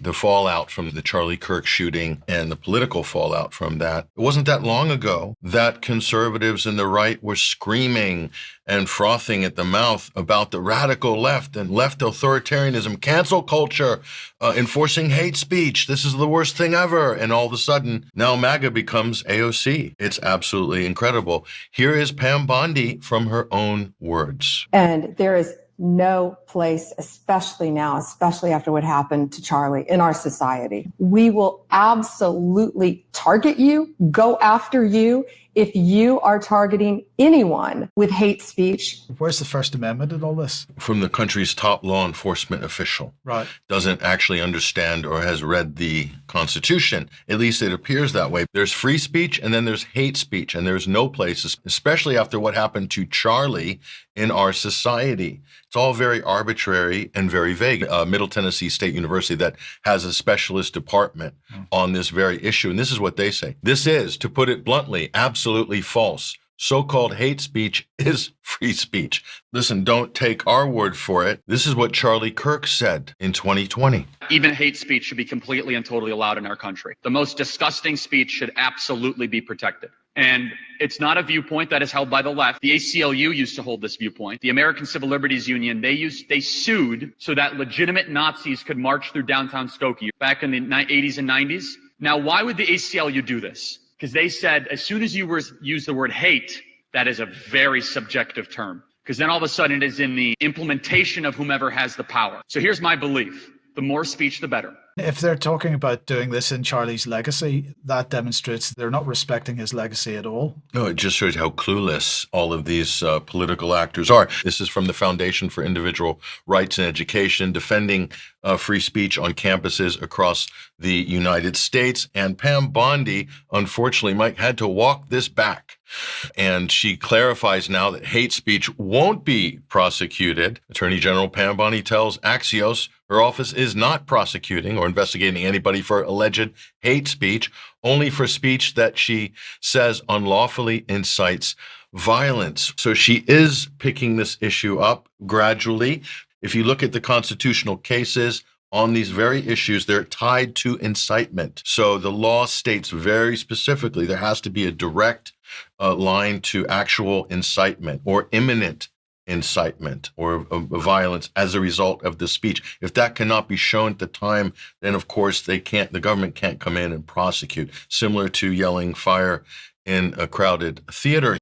the fallout from the Charlie Kirk shooting and the political fallout from that. It wasn't that long ago that conservatives and the right were screaming and frothing at the mouth about the radical left and left authoritarianism, cancel culture, enforcing hate speech. This is the worst thing ever. And all of a sudden, now MAGA becomes AOC. It's absolutely incredible. Here is Pam Bondi from her own words. And there is no place, especially now, especially after what happened to Charlie in our society. We will absolutely target you, go after you if you are targeting anyone with hate speech. Where's the First Amendment in all this? From the country's top law enforcement official. Right. Doesn't actually understand or has read the Constitution. At least it appears that way. There's free speech and then there's hate speech. And there's no place, especially after what happened to Charlie, in our society. It's all very arbitrary and very vague. Middle Tennessee State University that has a specialist department on this very issue. And this is what they say. This is, to put it bluntly, absolutely false. So-called hate speech is free speech. Listen, don't take our word for it. This is what Charlie Kirk said in 2020. Even hate speech should be completely and totally allowed in our country. The most disgusting speech should absolutely be protected. And it's not a viewpoint that is held by the left. The ACLU used to hold this viewpoint. The American Civil Liberties Union, they sued so that legitimate Nazis could march through downtown Skokie back in the 80s and 90s. Now, why would the ACLU do this? Because they said as soon as you use the word hate, that is a very subjective term. Because then all of a sudden it is in the implementation of whomever has the power. So here's my belief. The more speech, the better. If they're talking about doing this in Charlie's legacy, that demonstrates they're not respecting his legacy at all. No, it just shows how clueless all of these political actors are. This is from the Foundation for Individual Rights and Education, defending free speech on campuses across the United States. And Pam Bondi, unfortunately, Mike, had to walk this back. And she clarifies now that hate speech won't be prosecuted. Attorney General Pam Bondi tells Axios her office is not prosecuting or investigating anybody for alleged hate speech, only for speech that she says unlawfully incites violence. So she is picking this issue up gradually. If you look at the constitutional cases on these very issues, they're tied to incitement. So the law states very specifically there has to be a direct line to actual incitement or imminent incitement or violence as a result of the speech. If that cannot be shown at the time, then of course the government can't come in and prosecute, similar to yelling fire in a crowded theater.